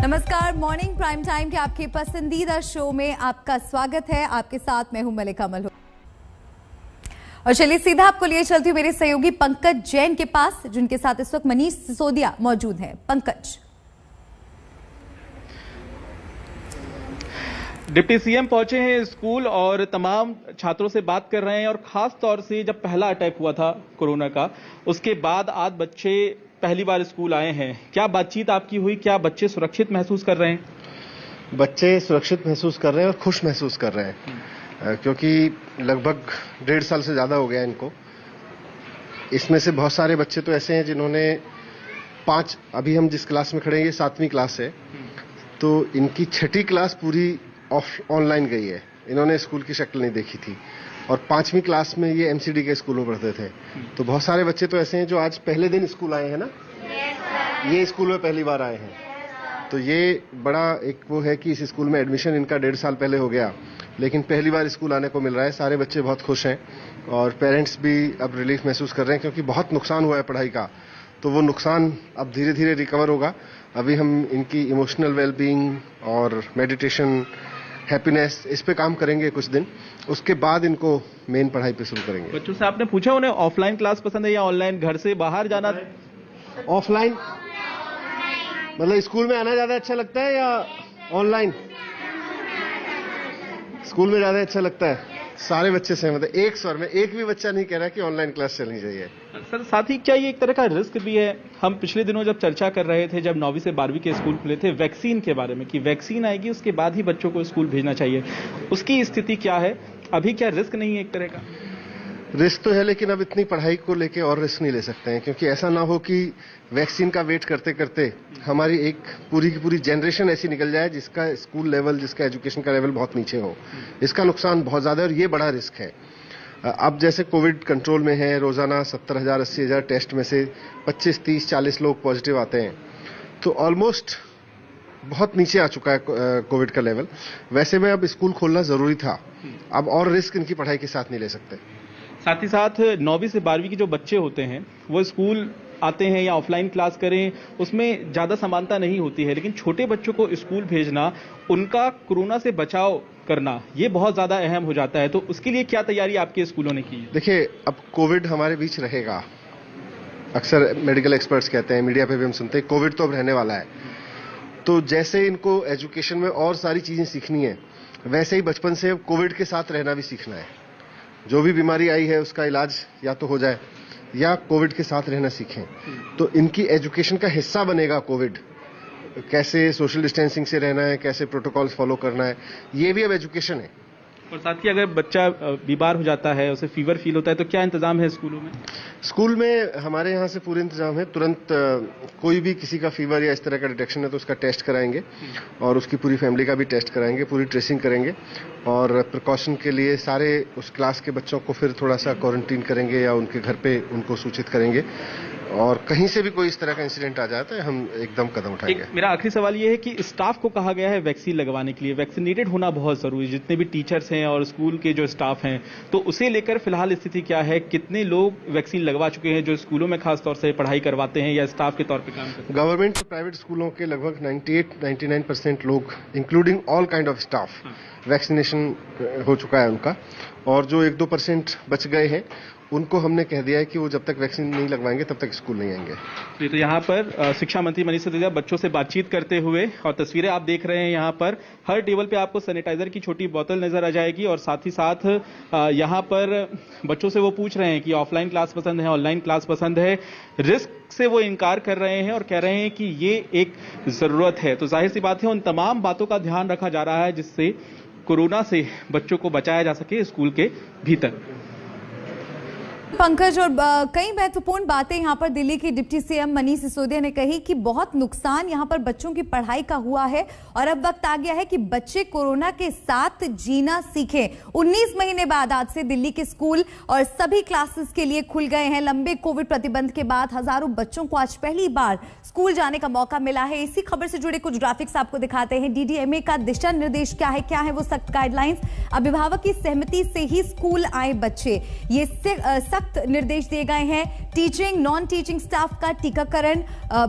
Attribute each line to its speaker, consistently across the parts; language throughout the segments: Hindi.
Speaker 1: नमस्कार, मॉर्निंग प्राइम टाइम के आपके पसंदीदा शो में आपका स्वागत है। आपके साथ मैं हूं मलिका मल्होत्रा और चलिए सीधा आपको लिए चलती हूँ मेरे सहयोगी पंकज जैन के पास, जिनके साथ इस वक्त मनीष सिसोदिया मौजूद हैं। पंकज।
Speaker 2: डिप्टी सीएम पहुंचे हैं स्कूल और तमाम छात्रों से बात कर रहे हैं और खास तौर से जब पहला अटैक हुआ था कोरोना का, उसके बाद आज बच्चे पहली बार स्कूल आए हैं। क्या बातचीत आपकी हुई? क्या बच्चे सुरक्षित महसूस कर रहे हैं?
Speaker 3: बच्चे सुरक्षित महसूस कर रहे हैं और खुश महसूस कर रहे हैं, क्योंकि लगभग 1.5 साल से ज्यादा हो गया इनको। इसमें से बहुत सारे बच्चे तो ऐसे हैं जिन्होंने अभी हम जिस क्लास में खड़े हैं ये 7वीं क्लास है, तो इनकी 6ठी क्लास पूरी ऑनलाइन गई है। इन्होंने स्कूल की शक्ल नहीं देखी थी और 5वीं क्लास में ये एमसीडी के स्कूल में पढ़ते थे। तो बहुत सारे बच्चे तो ऐसे हैं जो आज पहले दिन स्कूल आए हैं ना। ये स्कूल में पहली बार आए हैं, तो ये बड़ा एक वो है कि इस स्कूल में एडमिशन इनका 1.5 साल पहले हो गया, लेकिन पहली बार स्कूल आने को मिल रहा है। सारे बच्चे बहुत खुश हैं और पेरेंट्स भी अब रिलीफ महसूस कर रहे हैं, क्योंकि बहुत नुकसान हुआ है पढ़ाई का। तो वो नुकसान अब धीरे धीरे रिकवर होगा। अभी हम इनकी इमोशनल वेलबींग और मेडिटेशन, हैप्पीनेस, इस पे काम करेंगे कुछ दिन। उसके बाद इनको मेन पढ़ाई पे शुरू करेंगे।
Speaker 2: बच्चों से आपने पूछा उन्हें ऑफलाइन क्लास पसंद है या ऑनलाइन? घर से बाहर जाना?
Speaker 3: ऑफलाइन मतलब स्कूल में आना ज्यादा अच्छा लगता है या ऑनलाइन? स्कूल में ज्यादा अच्छा लगता है। सारे बच्चे सहमत है एक स्वर में, एक भी बच्चा नहीं कह रहा कि ऑनलाइन क्लास चलनी चाहिए।
Speaker 2: सर, साथ ही क्या ये एक तरह का रिस्क भी है? हम पिछले दिनों जब चर्चा कर रहे थे, जब 9वीं से 12वीं के स्कूल खुले थे, वैक्सीन के बारे में कि वैक्सीन आएगी उसके बाद ही बच्चों को स्कूल भेजना चाहिए, उसकी स्थिति क्या है अभी? क्या रिस्क नहीं है एक तरह का?
Speaker 3: रिस्क तो है, लेकिन अब इतनी पढ़ाई को लेके और रिस्क नहीं ले सकते हैं, क्योंकि ऐसा ना हो कि वैक्सीन का वेट करते करते हमारी एक पूरी की पूरी जनरेशन ऐसी निकल जाए जिसका स्कूल लेवल, जिसका एजुकेशन का लेवल बहुत नीचे हो। इसका नुकसान बहुत ज्यादा है और ये बड़ा रिस्क है। अब जैसे कोविड कंट्रोल में है, रोजाना 70,000 80,000 टेस्ट में से 25, 30, 40 लोग पॉजिटिव आते हैं, तो ऑलमोस्ट बहुत नीचे आ चुका है कोविड का लेवल। वैसे में अब स्कूल खोलना जरूरी था। अब और रिस्क इनकी पढ़ाई के साथ नहीं ले सकते।
Speaker 2: साथ ही साथ 9वीं से 12वीं के जो बच्चे होते हैं वो स्कूल आते हैं या ऑफलाइन क्लास करें, उसमें ज्यादा समानता नहीं होती है, लेकिन छोटे बच्चों को स्कूल भेजना, उनका कोरोना से बचाव करना, ये बहुत ज्यादा अहम हो जाता है। तो उसके लिए क्या तैयारी आपके स्कूलों ने की है?
Speaker 3: देखिए, अब कोविड हमारे बीच रहेगा। अक्सर मेडिकल एक्सपर्ट्स कहते हैं, मीडिया पे भी हम सुनते हैं, कोविड तो अब रहने वाला है। तो जैसे इनको एजुकेशन में और सारी चीजें सीखनी है, वैसे ही बचपन से कोविड के साथ रहना भी सीखना है। जो भी बीमारी आई है उसका इलाज या तो हो जाए या कोविड के साथ रहना सीखें। तो इनकी एजुकेशन का हिस्सा बनेगा कोविड। कैसे सोशल डिस्टेंसिंग से रहना है, कैसे प्रोटोकॉल्स फॉलो करना है, ये भी अब एजुकेशन है।
Speaker 2: और साथ ही अगर बच्चा बीमार हो जाता है, उसे फीवर फील होता है, तो क्या इंतजाम है स्कूलों में?
Speaker 3: स्कूल में हमारे यहाँ से पूरे इंतजाम है। तुरंत कोई भी किसी का फीवर या इस तरह का डिटेक्शन है तो उसका टेस्ट कराएंगे और उसकी पूरी फैमिली का भी टेस्ट कराएंगे, पूरी ट्रेसिंग करेंगे और प्रिकॉशन के लिए सारे उस क्लास के बच्चों को फिर थोड़ा सा क्वारंटीन करेंगे या उनके घर पे उनको सूचित करेंगे। और कहीं से भी कोई इस तरह का इंसिडेंट आ जाता है, हम एकदम कदम उठाएंगे।
Speaker 2: मेरा आखिरी सवाल ये है कि स्टाफ को कहा गया है वैक्सीन लगवाने के लिए, वैक्सीनेटेड होना बहुत जरूरी है, जितने भी टीचर्स हैं और स्कूल के जो स्टाफ हैं, तो उसे लेकर फिलहाल स्थिति क्या है? कितने लोग वैक्सीन लगवा चुके हैं जो स्कूलों में खासतौर से पढ़ाई करवाते हैं या स्टाफ के तौर पर काम करते हैं?
Speaker 3: गवर्नमेंट और प्राइवेट स्कूलों के लगभग 98-99% लोग, including all kind of staff, vaccination हो चुका है उनका। और जो 1-2% बच गए हैं उनको हमने कह दिया है कि वो जब तक वैक्सीन नहीं लगवाएंगे तब तक स्कूल नहीं आएंगे।
Speaker 2: तो यहाँ पर शिक्षा मंत्री मनीष सिसोदिया बच्चों से बातचीत करते हुए, और तस्वीरें आप देख रहे हैं यहाँ पर, हर टेबल पे आपको सैनिटाइजर की छोटी बोतल नजर आ जाएगी और साथ ही साथ यहाँ पर बच्चों से वो पूछ रहे हैं कि ऑफलाइन क्लास पसंद है, ऑनलाइन क्लास पसंद है। रिस्क से वो इनकार कर रहे हैं और कह रहे हैं कि ये एक जरूरत है। तो जाहिर सी बात है उन तमाम बातों का ध्यान रखा जा रहा है जिससे कोरोना से बच्चों को बचाया जा सके स्कूल के भीतर।
Speaker 1: पंकज, और कई महत्वपूर्ण बातें यहाँ पर दिल्ली के डिप्टी सीएम मनीष सिसोदिया ने कही कि बहुत नुकसान यहाँ पर बच्चों की पढ़ाई का हुआ है और अब वक्त आ गया है कि बच्चे कोरोना के साथ जीना सीखें। 19 महीने बाद आज से दिल्ली के स्कूल और सभी क्लासेस के लिए खुल गए हैं। लंबे कोविड प्रतिबंध के बाद हजारों बच्चों को आज पहली बार स्कूल जाने का मौका मिला है। इसी खबर से जुड़े कुछ ग्राफिक्स आपको दिखाते हैं। डीडीएमए का दिशा निर्देश क्या है वो सख्त गाइडलाइंस। अभिभावक की सहमति से ही स्कूल आए बच्चे, ये सख्त सख्त निर्देश दिए गए हैं। टीचिंग नॉन टीचिंग स्टाफ का टीकाकरण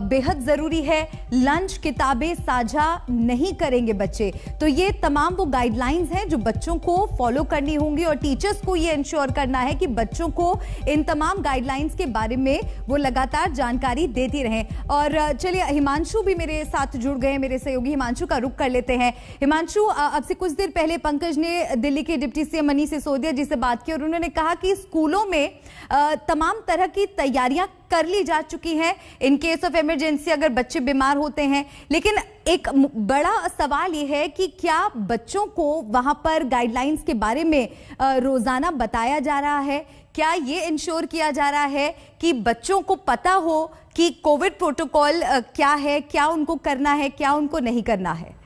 Speaker 1: बेहद जरूरी है। लंच किताबें साझा नहीं करेंगे बच्चे। तो ये तमाम वो गाइडलाइंस हैं जो बच्चों को फॉलो करनी होंगी और टीचर्स को ये इंश्योर करना है कि बच्चों को इन तमाम गाइडलाइंस के बारे में वो लगातार जानकारी देती रहें। और चलिए हिमांशु भी मेरे साथ जुड़ गए, मेरे सहयोगी हिमांशु का रुख कर लेते हैं। हिमांशु, अब से कुछ देर पहले पंकज ने दिल्ली के डिप्टी सीएम मनीष सिसोदिया जी से बात की और उन्होंने कहा कि स्कूलों में तमाम तरह की तैयारियां कर ली जा चुकी हैं इन केस ऑफ इमरजेंसी अगर बच्चे बीमार होते हैं। लेकिन एक बड़ा सवाल यह है कि क्या बच्चों को वहां पर गाइडलाइंस के बारे में रोजाना बताया जा रहा है? क्या ये इंश्योर किया जा रहा है कि बच्चों को पता हो कि कोविड प्रोटोकॉल क्या है, क्या उनको करना है, क्या उनको नहीं करना है?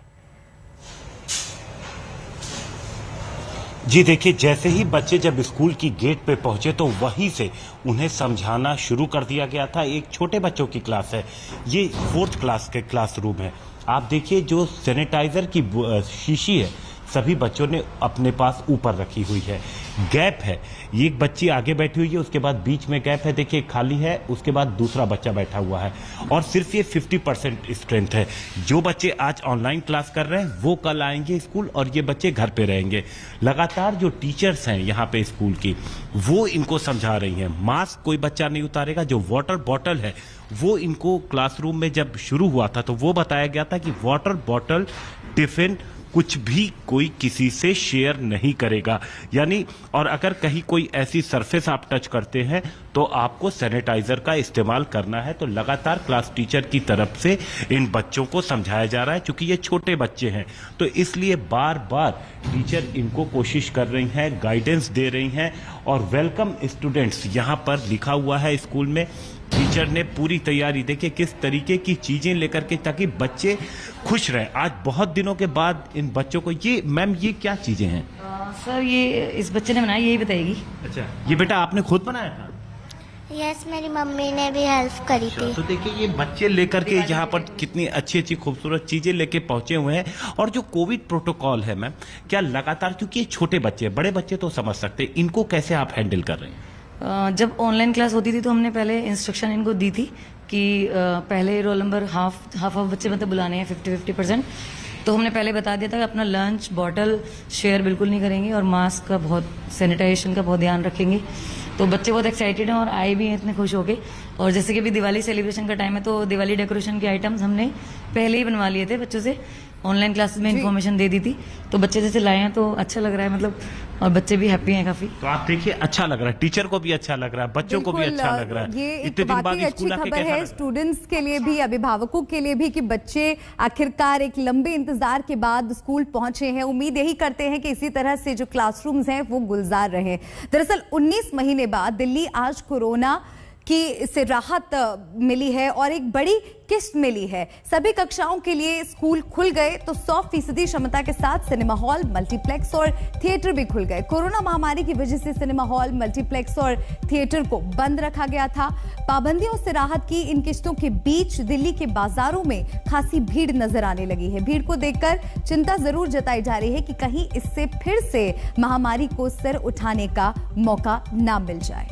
Speaker 4: जी देखिए, जैसे ही बच्चे जब स्कूल की गेट पे पहुंचे तो वहीं से उन्हें समझाना शुरू कर दिया गया था। एक छोटे बच्चों की क्लास है, ये 4th क्लास के क्लासरूम है। आप देखिए जो सैनिटाइजर की शीशी है सभी बच्चों ने अपने पास ऊपर रखी हुई है। गैप है, ये एक बच्ची आगे बैठी हुई है, उसके बाद बीच में गैप है, देखिए खाली है, उसके बाद दूसरा बच्चा बैठा हुआ है और सिर्फ ये 50% स्ट्रेंथ है। जो बच्चे आज ऑनलाइन क्लास कर रहे हैं वो कल आएंगे स्कूल और ये बच्चे घर पे रहेंगे। लगातार जो टीचर्स हैं यहाँ पे स्कूल की वो इनको समझा रही हैं, मास्क कोई बच्चा नहीं उतारेगा। जो वाटर बॉटल है वो इनको क्लासरूम में जब शुरू हुआ था तो वो बताया गया था कि वाटर बॉटल, टिफिन कुछ भी कोई किसी से शेयर नहीं करेगा। यानी और अगर कहीं कोई ऐसी सरफेस आप टच करते हैं तो आपको सैनिटाइजर का इस्तेमाल करना है। तो लगातार क्लास टीचर की तरफ से इन बच्चों को समझाया जा रहा है, क्योंकि ये छोटे बच्चे हैं तो इसलिए बार बार टीचर इनको कोशिश कर रही हैं, गाइडेंस दे रही हैं। और वेलकम स्टूडेंट्स यहाँ पर लिखा हुआ है स्कूल में। टीचर ने पूरी तैयारी, देखिए किस तरीके की चीजें लेकर के, ताकि बच्चे खुश रहें। आज बहुत दिनों के बाद इन बच्चों को ये, मैम ये क्या चीजें हैं?
Speaker 5: सर ये इस बच्चे ने बनाई, यही बताएगी।
Speaker 4: अच्छा, ये बेटा आपने खुद बनाया था?
Speaker 6: यस, मेरी मम्मी ने भी हेल्प करी थी।
Speaker 4: तो देखिए ये बच्चे लेकर के यहाँ पर कितनी अच्छी अच्छी खूबसूरत चीजें लेके पहुंचे हुए हैं। और जो कोविड प्रोटोकॉल है मैम, क्या लगातार, क्योंकि ये छोटे बच्चे, बड़े बच्चे तो समझ सकते हैं, इनको कैसे आप हैंडल कर रहे हैं?
Speaker 5: जब ऑनलाइन क्लास होती थी तो हमने पहले इंस्ट्रक्शन इनको दी थी कि पहले रोल नंबर हाफ बच्चे मतलब बुलाने हैं 50-50%। तो हमने पहले बता दिया था कि अपना लंच बॉटल शेयर बिल्कुल नहीं करेंगे और मास्क का बहुत, सैनिटाइजेशन का बहुत ध्यान रखेंगे। तो बच्चे बहुत एक्साइटेड हैं और आए भी हैं इतने खुश होके। और जैसे कि अभी दिवाली सेलिब्रेशन का टाइम है तो दिवाली डेकोरेशन के आइटम्स हमने पहले ही बनवा लिए थे बच्चों से, ऑनलाइन क्लासेस में इन्फॉर्मेशन दे दी थी। तो बच्चे जैसे लाए हैं तो अच्छा लग रहा है, मतलब, और बच्चे भी हैप्पी हैं काफी।
Speaker 4: तो आप देखिए अच्छा लग रहा है, टीचर को भी अच्छा लग रहा है, बच्चों को भी अच्छा लग रहा है।
Speaker 1: ये एक वाकई अच्छी खबर है स्टूडेंट्स के लिए भी, अभिभावकों के लिए भी, कि बच्चे आखिरकार एक लंबे इंतजार के बाद स्कूल पहुंचे हैं। उम्मीद यही करते हैं कि इसी तरह से जो क्लासरूम्स हैं वो गुलजार रहे। दरअसल 19 महीने बाद दिल्ली आज कोरोना की से राहत मिली है और एक बड़ी किस्त मिली है। सभी कक्षाओं के लिए स्कूल खुल गए तो 100% क्षमता के साथ सिनेमा हॉल, मल्टीप्लेक्स और थिएटर भी खुल गए। कोरोना महामारी की वजह से सिनेमा हॉल, मल्टीप्लेक्स और थिएटर को बंद रखा गया था। पाबंदियों से राहत की इन किस्तों के बीच दिल्ली के बाजारों में खासी भीड़ नजर आने लगी है। भीड़ को देखकर चिंता जरूर जताई जा रही है कि कहीं इससे फिर से महामारी को सिर उठाने का मौका ना मिल जाए।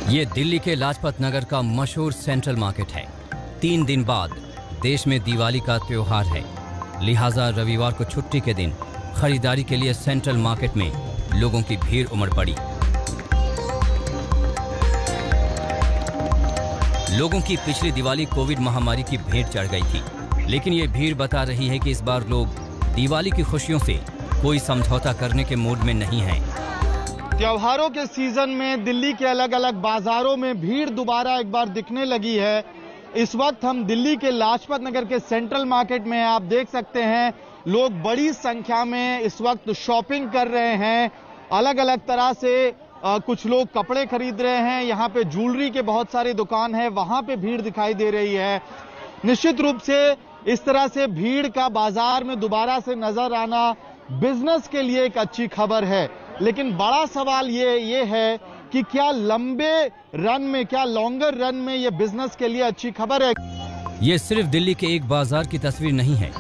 Speaker 7: ये दिल्ली के लाजपत नगर का मशहूर सेंट्रल मार्केट है। 3 दिन बाद देश में दिवाली का त्योहार है, लिहाजा रविवार को छुट्टी के दिन खरीदारी के लिए सेंट्रल मार्केट में लोगों की भीड़ उमड़ पड़ी। लोगों की पिछली दिवाली कोविड महामारी की भेंट चढ़ गई थी, लेकिन ये भीड़ बता रही है कि इस बार लोग दिवाली की खुशियों से कोई समझौता करने के मूड में नहीं हैं।
Speaker 8: त्योहारों के सीजन में दिल्ली के अलग अलग बाजारों में भीड़ दोबारा एक बार दिखने लगी है। इस वक्त हम दिल्ली के लाजपत नगर के सेंट्रल मार्केट में, आप देख सकते हैं लोग बड़ी संख्या में इस वक्त शॉपिंग कर रहे हैं। अलग अलग तरह से कुछ लोग कपड़े खरीद रहे हैं। यहाँ पे ज्वेलरी के बहुत सारे दुकान है, वहां पे भीड़ दिखाई दे रही है। निश्चित रूप से इस तरह से भीड़ का बाजार में दोबारा से नजर आना बिजनेस के लिए एक अच्छी खबर है। लेकिन बड़ा सवाल ये है कि क्या लंबे रन में, क्या लॉन्गर रन में ये बिजनेस के लिए अच्छी खबर है?
Speaker 7: ये सिर्फ दिल्ली के एक बाजार की तस्वीर नहीं है।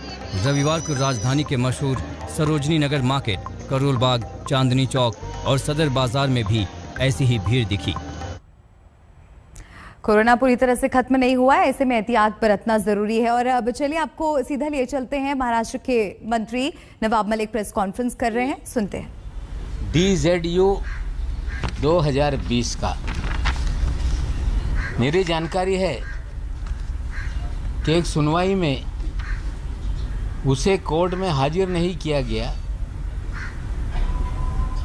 Speaker 7: रविवार को राजधानी के मशहूर सरोजनी नगर मार्केट करोल बाग, चांदनी चौक और सदर बाजार में भी ऐसी ही भीड़ दिखी।
Speaker 1: कोरोना पूरी तरह से खत्म नहीं हुआ है, ऐसे में एहतियात बरतना जरूरी है। और अब चलिए आपको सीधा लिए चलते हैं, महाराष्ट्र के मंत्री नवाब मलिक प्रेस कॉन्फ्रेंस कर रहे हैं, सुनते हैं।
Speaker 9: DZU 2020 का मेरी जानकारी है कि एक सुनवाई में उसे कोर्ट में हाजिर नहीं किया गया,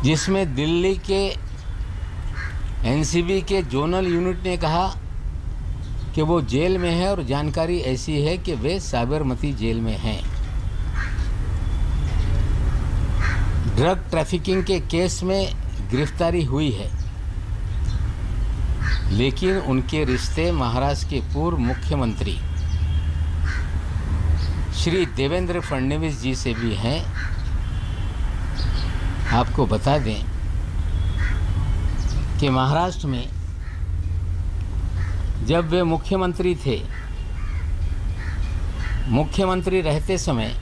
Speaker 9: जिसमें दिल्ली के NCB के जोनल यूनिट ने कहा कि वो जेल में है और जानकारी ऐसी है कि वे साबरमती जेल में हैं। ड्रग ट्रैफिकिंग के केस में गिरफ्तारी हुई है, लेकिन उनके रिश्ते महाराष्ट्र के पूर्व मुख्यमंत्री श्री देवेंद्र फडणवीस जी से भी हैं। आपको बता दें कि महाराष्ट्र में जब वे मुख्यमंत्री थे, मुख्यमंत्री रहते समय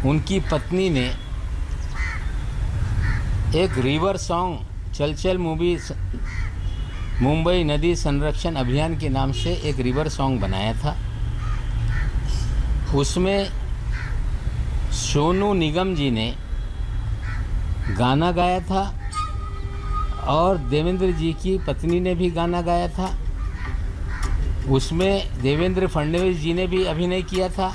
Speaker 9: उनकी पत्नी ने एक रिवर सॉन्ग चल चल मूवी मुंबई नदी संरक्षण अभियान के नाम से एक रिवर सॉन्ग बनाया था। उसमें सोनू निगम जी ने गाना गाया था और देवेंद्र जी की पत्नी ने भी गाना गाया था। उसमें देवेंद्र फडणवीस जी ने भी अभिनय किया था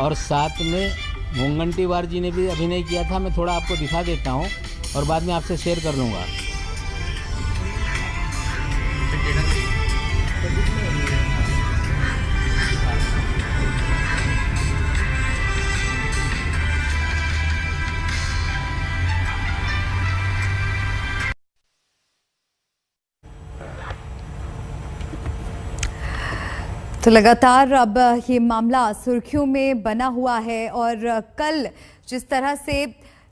Speaker 9: और साथ में मुनगंटीवार जी ने भी अभिनय किया था। मैं थोड़ा आपको दिखा देता हूँ और बाद में आपसे शेयर कर लूँगा।
Speaker 1: तो लगातार अब ये मामला सुर्खियों में बना हुआ है और कल जिस तरह से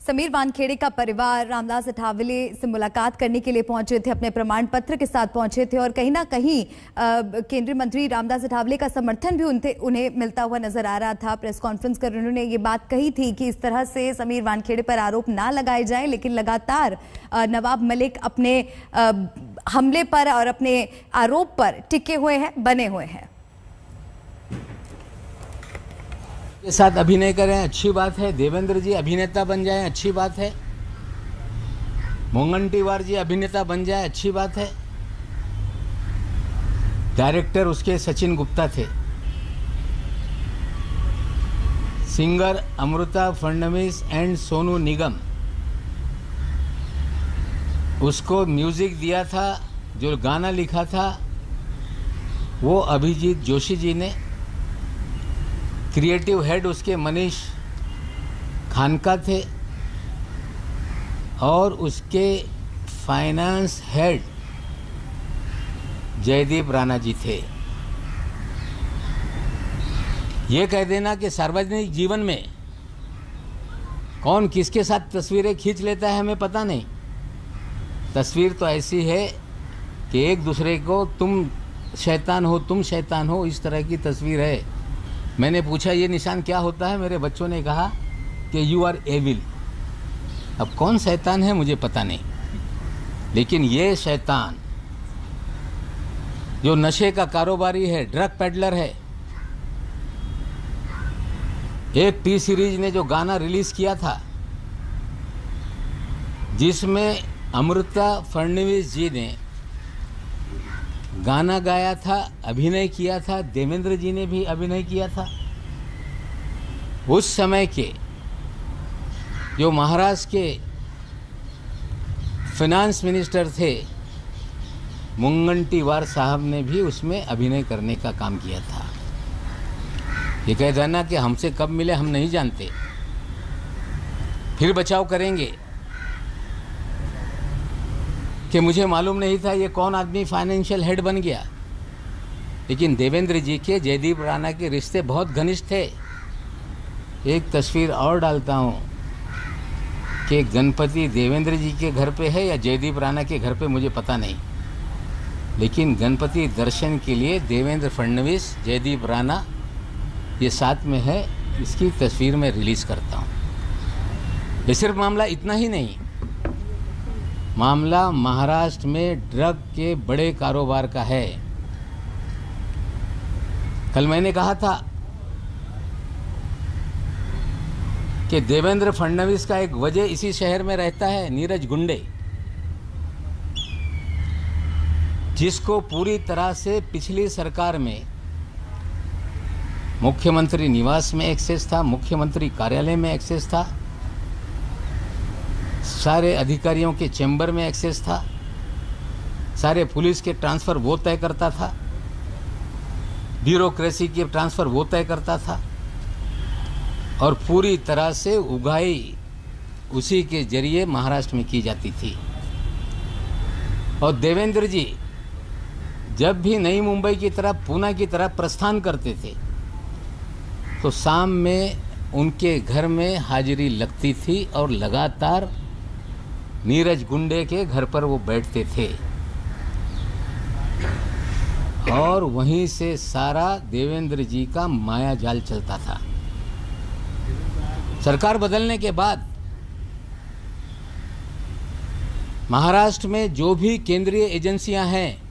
Speaker 1: समीर वानखेड़े का परिवार रामदास अठावले से मुलाकात करने के लिए पहुंचे थे, अपने प्रमाण पत्र के साथ पहुंचे थे और कहीं ना कहीं केंद्रीय मंत्री रामदास अठावले का समर्थन भी उन्हें मिलता हुआ नजर आ रहा था। प्रेस कॉन्फ्रेंस कर उन्होंने ये बात कही थी कि इस तरह से समीर वानखेड़े पर आरोप ना लगाए जाएं, लेकिन लगातार नवाब मलिक अपने हमले पर और अपने आरोप पर टिके हुए हैं, बने हुए हैं।
Speaker 9: के साथ अभिनय करें, अच्छी बात है। देवेंद्र जी अभिनेता बन जाएं, अच्छी बात है। मुनगंटीवार जी अभिनेता बन जाए, अच्छी बात है। डायरेक्टर उसके सचिन गुप्ता थे। सिंगर अमृता फडणवीस एंड सोनू निगम, उसको म्यूजिक दिया था, जो गाना लिखा था वो अभिजीत जोशी जी ने। क्रिएटिव हेड उसके मनीष खानका थे और उसके फाइनेंस हेड जयदीप राणा जी थे। ये कह देना कि सार्वजनिक जीवन में कौन किसके साथ तस्वीरें खींच लेता है हमें पता नहीं। तस्वीर तो ऐसी है कि एक दूसरे को तुम शैतान हो, तुम शैतान हो, इस तरह की तस्वीर है। मैंने पूछा ये निशान क्या होता है, मेरे बच्चों ने कहा कि यू आर एविल। अब कौन शैतान है मुझे पता नहीं, लेकिन ये शैतान जो नशे का कारोबारी है, ड्रग पेडलर है। एक टी सीरीज ने जो गाना रिलीज किया था जिसमें अमृता फडणवीस जी ने गाना गाया था, अभिनय किया था, देवेंद्र जी ने भी अभिनय किया था। उस समय के जो महाराष्ट्र के फाइनेंस मिनिस्टर थे मुनगंटीवार साहब ने भी उसमें अभिनय करने का काम किया था। ये कह देना कि हमसे कब मिले हम नहीं जानते, फिर बचाव करेंगे कि मुझे मालूम नहीं था ये कौन आदमी फाइनेंशियल हेड बन गया। लेकिन देवेंद्र जी के जयदीप राणा के रिश्ते बहुत घनिष्ठ थे। एक तस्वीर और डालता हूँ कि गणपति देवेंद्र जी के घर पे है या जयदीप राणा के घर पे, मुझे पता नहीं, लेकिन गणपति दर्शन के लिए देवेंद्र फडणवीस, जयदीप राणा ये साथ में है। इसकी तस्वीर मैं रिलीज़ करता हूँ। ये सिर्फ मामला इतना ही नहीं, मामला महाराष्ट्र में ड्रग के बड़े कारोबार का है। कल मैंने कहा था कि देवेंद्र फडणवीस का एक वजह इसी शहर में रहता है, नीरज गुंडे, जिसको पूरी तरह से पिछली सरकार में मुख्यमंत्री निवास में एक्सेस था, मुख्यमंत्री कार्यालय में एक्सेस था, सारे अधिकारियों के चैम्बर में एक्सेस था, सारे पुलिस के ट्रांसफर वो तय करता था, ब्यूरोक्रेसी के ट्रांसफर वो तय करता था और पूरी तरह से उगाही उसी के जरिए महाराष्ट्र में की जाती थी। और देवेंद्र जी जब भी नई मुंबई की तरफ, पूना की तरफ प्रस्थान करते थे तो शाम में उनके घर में हाजिरी लगती थी और लगातार नीरज गुंडे के घर पर वो बैठते थे और वहीं से सारा देवेंद्र जी का माया जाल चलता था। सरकार बदलने के बाद महाराष्ट्र में जो भी केंद्रीय एजेंसियां हैं,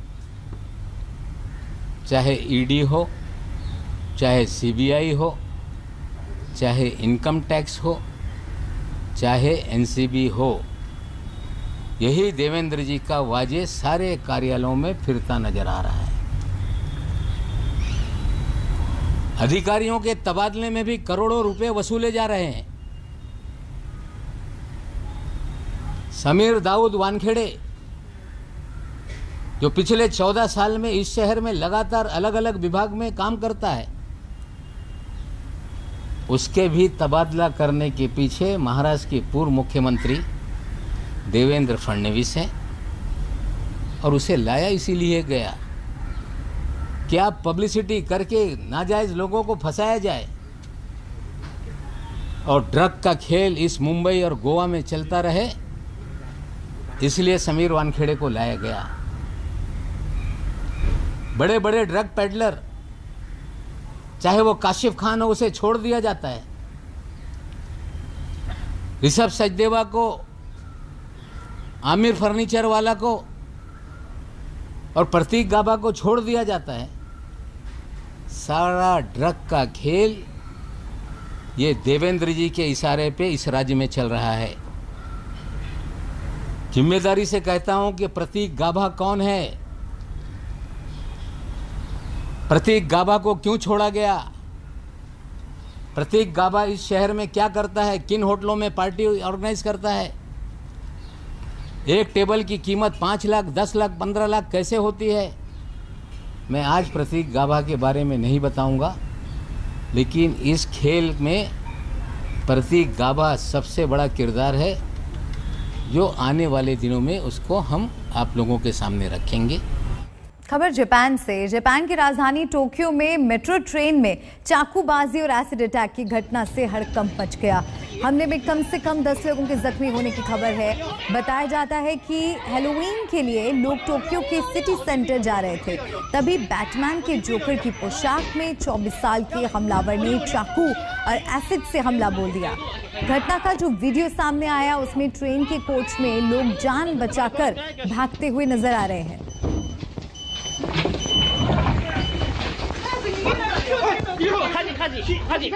Speaker 9: चाहे ईडी हो, चाहे सीबीआई हो, चाहे इनकम टैक्स हो, चाहे एनसीबी हो, यही देवेंद्र जी का वाजे सारे कार्यालयों में फिरता नजर आ रहा है। अधिकारियों के तबादले में भी करोड़ों रुपए वसूले जा रहे हैं। समीर दाऊद वानखेड़े जो पिछले 14 साल में इस शहर में लगातार अलग अलग विभाग में काम करता है, उसके भी तबादला करने के पीछे महाराष्ट्र के पूर्व मुख्यमंत्री देवेंद्र फडणवीस हैं और उसे लाया इसीलिए गया कि आप पब्लिसिटी करके नाजायज लोगों को फंसाया जाए और ड्रग का खेल इस मुंबई और गोवा में चलता रहे, इसलिए समीर वानखेड़े को लाया गया। बड़े बड़े ड्रग पेडलर, चाहे वो काशिफ खान हो, उसे छोड़ दिया जाता है। ऋषभ सचदेवा को, आमिर फर्नीचर वाला को और प्रतीक गाबा को छोड़ दिया जाता है। सारा ड्रग का खेल ये देवेंद्र जी के इशारे पे इस राज्य में चल रहा है। जिम्मेदारी से कहता हूं कि प्रतीक गाबा कौन है, प्रतीक गाबा को क्यों छोड़ा गया, प्रतीक गाबा इस शहर में क्या करता है, किन होटलों में पार्टी ऑर्गेनाइज करता है, एक टेबल की कीमत 5 लाख, 10 लाख, 15 लाख कैसे होती है। मैं आज प्रतीक गाबा के बारे में नहीं बताऊंगा, लेकिन इस खेल में प्रतीक गाबा सबसे बड़ा किरदार है, जो आने वाले दिनों में उसको हम आप लोगों के सामने रखेंगे।
Speaker 1: खबर जापान से। जापान की राजधानी टोक्यो में मेट्रो ट्रेन में चाकूबाजी और एसिड अटैक की घटना से हड़कंप मच गया। हमले में कम से कम 10 लोगों के जख्मी होने की खबर है। बताया जाता है कि हैलोवीन के लिए लोग टोक्यो के सिटी सेंटर जा रहे थे, तभी बैटमैन के जोकर की पोशाक में 24 साल के हमलावर ने चाकू और एसिड से हमला बोल दिया। घटना का जो वीडियो सामने आया उसमें ट्रेन के कोच में लोग जान बचाकर भागते हुए नजर आ रहे हैं।
Speaker 10: खाजी